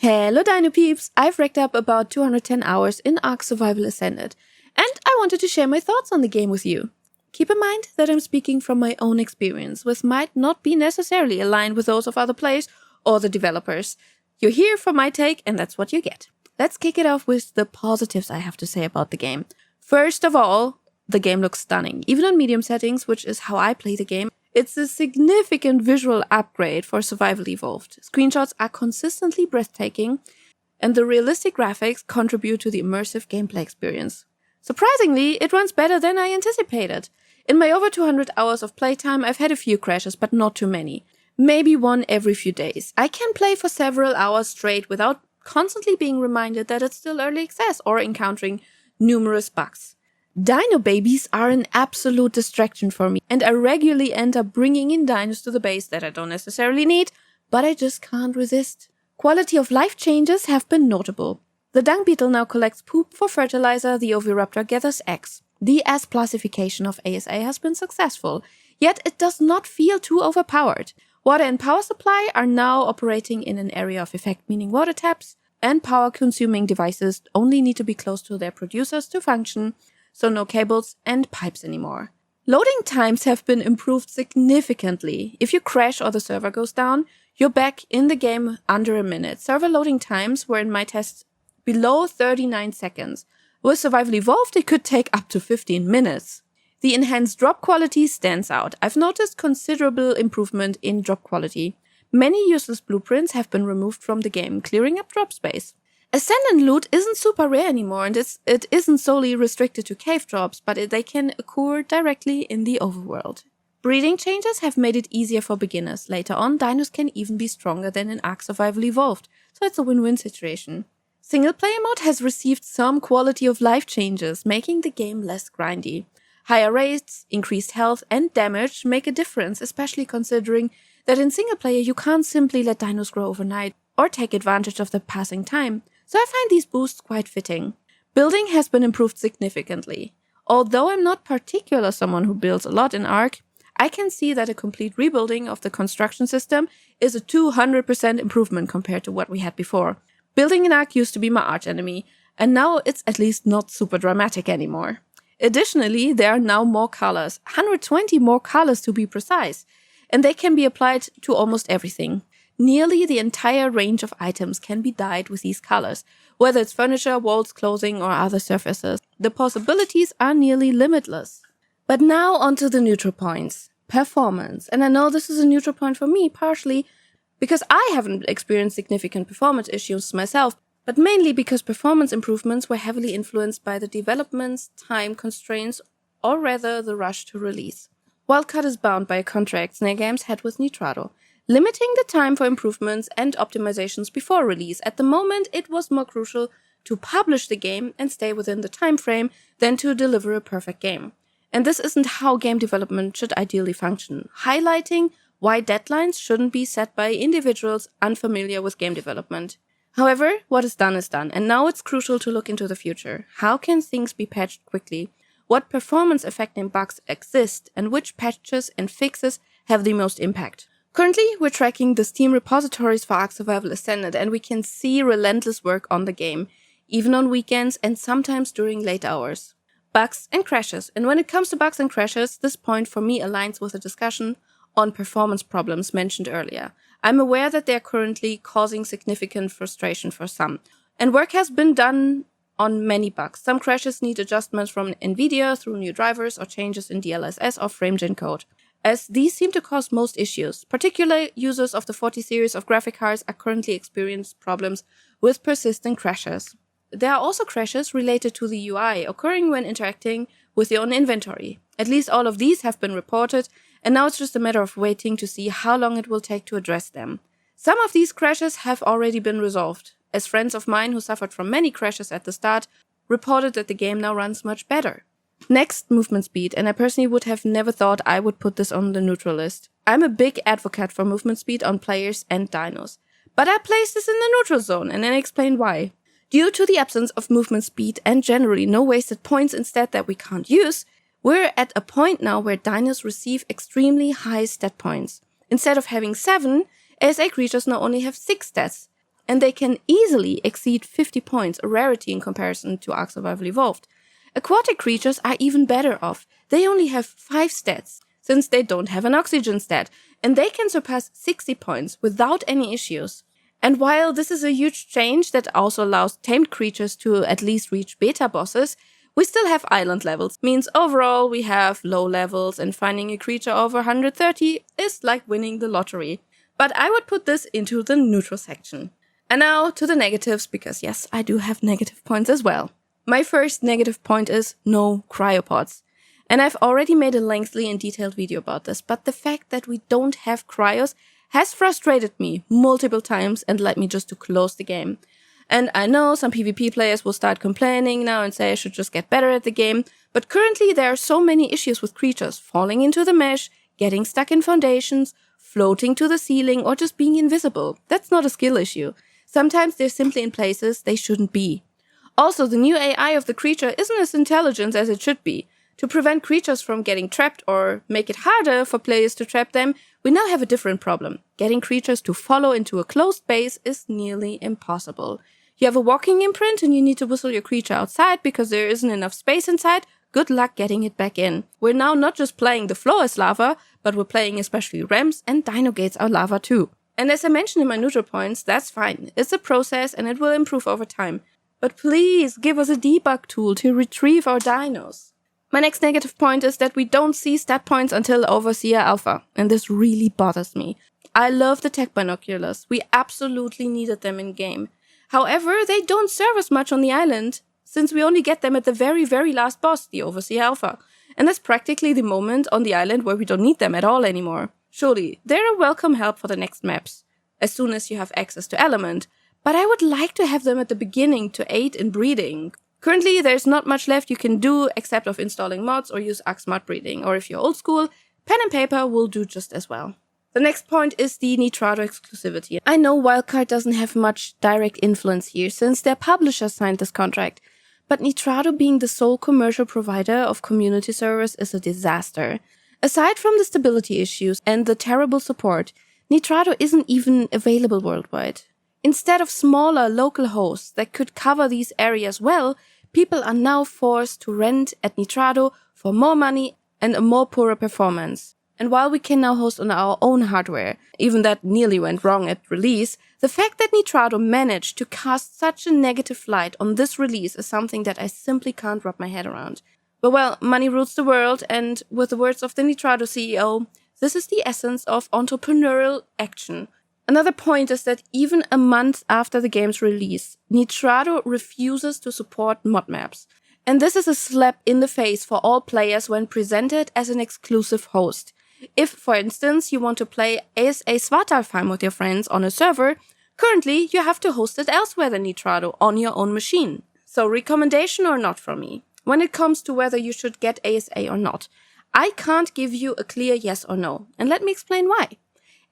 Hello Dino Peeps! I've racked up about 210 hours in Ark Survival Ascended, and I wanted to share my thoughts on the game with you. Keep in mind that I'm speaking from my own experience, which might not be necessarily aligned with those of other players or the developers. You're here for my take, and that's what you get. Let's kick it off with the positives I have to say about the game. First of all, the game looks stunning. Even on medium settings, which is how I play the game, it's a significant visual upgrade for Survival Evolved. Screenshots are consistently breathtaking, and the realistic graphics contribute to the immersive gameplay experience. Surprisingly, it runs better than I anticipated. In my over 200 hours of playtime, I've had a few crashes, but not too many. Maybe one every few days. I can play for several hours straight without constantly being reminded that it's still early access or encountering numerous bugs. Dino babies are an absolute distraction for me, and I regularly end up bringing in dinos to the base that I don't necessarily need, but I just can't resist. Quality of life changes have been notable. The dung beetle now collects poop for fertilizer, the oviraptor gathers eggs. The S-classification of ASA has been successful, yet it does not feel too overpowered. Water and power supply are now operating in an area of effect, meaning water taps and power-consuming devices only need to be close to their producers to function, so no cables and pipes anymore. Loading times have been improved significantly. If you crash or the server goes down, you're back in the game under a minute. Server loading times were in my tests below 39 seconds. With Survival Evolved, it could take up to 15 minutes. The enhanced drop quality stands out. I've noticed considerable improvement in drop quality. Many useless blueprints have been removed from the game, clearing up drop space. Ascendant loot isn't super rare anymore, and it isn't solely restricted to cave drops, but they can occur directly in the overworld. Breeding changes have made it easier for beginners. Later on, dinos can even be stronger than in Ark Survival Evolved, so it's a win-win situation. Single-player mode has received some quality of life changes, making the game less grindy. Higher rates, increased health, and damage make a difference, especially considering that in single-player you can't simply let dinos grow overnight or take advantage of the passing time. So I find these boosts quite fitting. Building has been improved significantly. Although I'm not particularly someone who builds a lot in Ark, I can see that a complete rebuilding of the construction system is a 200% improvement compared to what we had before. Building in Ark used to be my arch enemy, and now it's at least not super dramatic anymore. Additionally, there are now more colors, 120 more colors to be precise, and they can be applied to almost everything. Nearly the entire range of items can be dyed with these colors, whether it's furniture, walls, clothing, or other surfaces. The possibilities are nearly limitless. But now onto the neutral points. Performance. And I know this is a neutral point for me, partially because I haven't experienced significant performance issues myself, but mainly because performance improvements were heavily influenced by the development's time constraints, or rather the rush to release. Wildcard is bound by a contract Snare Games had with Nitrado, limiting the time for improvements and optimizations before release. At the moment, it was more crucial to publish the game and stay within the time frame than to deliver a perfect game. And this isn't how game development should ideally function, highlighting why deadlines shouldn't be set by individuals unfamiliar with game development. However, what is done, and now it's crucial to look into the future. How can things be patched quickly? What performance-affecting bugs exist, and which patches and fixes have the most impact? Currently, we're tracking the Steam repositories for Ark Survival Ascended, and we can see relentless work on the game, even on weekends and sometimes during late hours. Bugs and crashes. And when it comes to bugs and crashes, this point for me aligns with the discussion on performance problems mentioned earlier. I'm aware that they are currently causing significant frustration for some, and work has been done on many bugs. Some crashes need adjustments from NVIDIA through new drivers or changes in DLSS or FrameGen code, as these seem to cause most issues. Particular users of the 40 series of graphic cards are currently experiencing problems with persistent crashes. There are also crashes related to the UI occurring when interacting with your own inventory. At least all of these have been reported, and now it's just a matter of waiting to see how long it will take to address them. Some of these crashes have already been resolved, as friends of mine who suffered from many crashes at the start reported that the game now runs much better. Next, movement speed, and I personally would have never thought I would put this on the neutral list. I'm a big advocate for movement speed on players and dinos, but I place this in the neutral zone and then explain why. Due to the absence of movement speed and generally no wasted points instead that we can't use, we're at a point now where dinos receive extremely high stat points. Instead of having 7, ASA creatures now only have 6 stats. and they can easily exceed 50 points, a rarity in comparison to Ark Survival Evolved. Aquatic creatures are even better off. They only have 5 stats, since they don't have an oxygen stat, and they can surpass 60 points without any issues. And while this is a huge change that also allows tamed creatures to at least reach beta bosses, we still have island levels. Means overall we have low levels, and finding a creature over 130 is like winning the lottery. But I would put this into the neutral section. And now to the negatives, because yes, I do have negative points as well. My first negative point is no cryopods. And I've already made a lengthy and detailed video about this, but the fact that we don't have cryos has frustrated me multiple times and led me just to close the game. And I know some PvP players will start complaining now and say I should just get better at the game, but currently there are so many issues with creatures falling into the mesh, getting stuck in foundations, floating to the ceiling, or just being invisible. That's not a skill issue. Sometimes they're simply in places they shouldn't be. Also, the new AI of the creature isn't as intelligent as it should be. To prevent creatures from getting trapped or make it harder for players to trap them, we now have a different problem. Getting creatures to follow into a closed base is nearly impossible. You have a walking imprint and you need to whistle your creature outside because there isn't enough space inside. Good luck getting it back in. We're now not just playing the floor as lava, but we're playing especially ramps, and dino gates are lava too. And as I mentioned in my neutral points, that's fine. It's a process and it will improve over time. But please give us a debug tool to retrieve our dinos. My next negative point is that we don't see stat points until Overseer Alpha, and this really bothers me. I love the tech binoculars. We absolutely needed them in game. However, they don't serve us much on the island, since we only get them at the very, very last boss, the Overseer Alpha. And that's practically the moment on the island where we don't need them at all anymore. Surely, they're a welcome help for the next maps, as soon as you have access to Element. But I would like to have them at the beginning to aid in breeding. Currently, there's not much left you can do except of installing mods or use Ark Smart Breeding, or if you're old school, pen and paper will do just as well. The next point is the Nitrado exclusivity. I know Wildcard doesn't have much direct influence here since their publisher signed this contract, but Nitrado being the sole commercial provider of community servers is a disaster. Aside from the stability issues and the terrible support, Nitrado isn't even available worldwide. Instead of smaller local hosts that could cover these areas well, people are now forced to rent at Nitrado for more money and a more poorer performance. And while we can now host on our own hardware, even that nearly went wrong at release, the fact that Nitrado managed to cast such a negative light on this release is something that I simply can't wrap my head around. But well, money rules the world, and with the words of the Nitrado CEO, this is the essence of entrepreneurial action. Another point is that even a month after the game's release, Nitrado refuses to support mod maps. And this is a slap in the face for all players when presented as an exclusive host. If, for instance, you want to play ASA Svartalfheim with your friends on a server, currently you have to host it elsewhere than Nitrado on your own machine. So recommendation or not from me. When it comes to whether you should get ASA or not, I can't give you a clear yes or no. And let me explain why.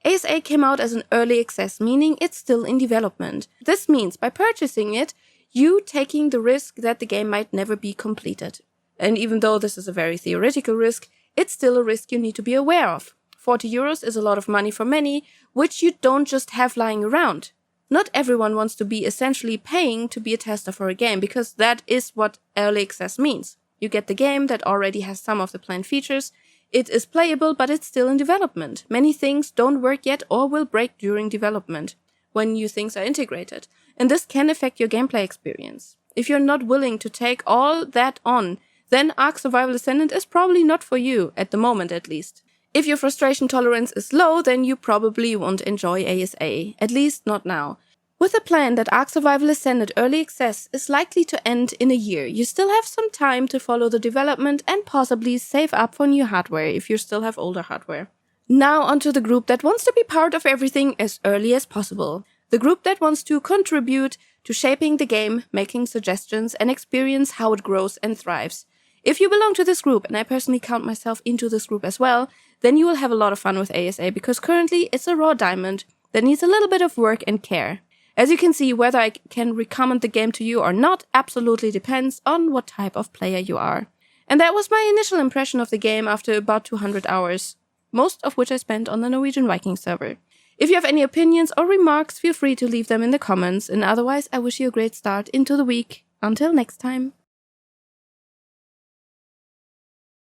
ASA came out as an early access, meaning it's still in development. This means by purchasing it, you taking the risk that the game might never be completed. And even though this is a very theoretical risk, it's still a risk you need to be aware of. 40 euros is a lot of money for many, which you don't just have lying around. Not everyone wants to be essentially paying to be a tester for a game, because that is what early access means. You get the game that already has some of the planned features. It is playable, but it's still in development. Many things don't work yet or will break during development, when new things are integrated. And this can affect your gameplay experience. If you're not willing to take all that on, then Ark Survival Ascended is probably not for you, at the moment at least. If your frustration tolerance is low, then you probably won't enjoy ASA, at least not now. With a plan that Ark Survival Ascended Early Access is likely to end in a year, you still have some time to follow the development and possibly save up for new hardware if you still have older hardware. Now onto the group that wants to be part of everything as early as possible. The group that wants to contribute to shaping the game, making suggestions, and experience how it grows and thrives. If you belong to this group, and I personally count myself into this group as well, then you will have a lot of fun with ASA, because currently it's a raw diamond that needs a little bit of work and care. As you can see, whether I can recommend the game to you or not absolutely depends on what type of player you are. And that was my initial impression of the game after about 200 hours, most of which I spent on the Norwegian Viking server. If you have any opinions or remarks, feel free to leave them in the comments, and otherwise I wish you a great start into the week. Until next time.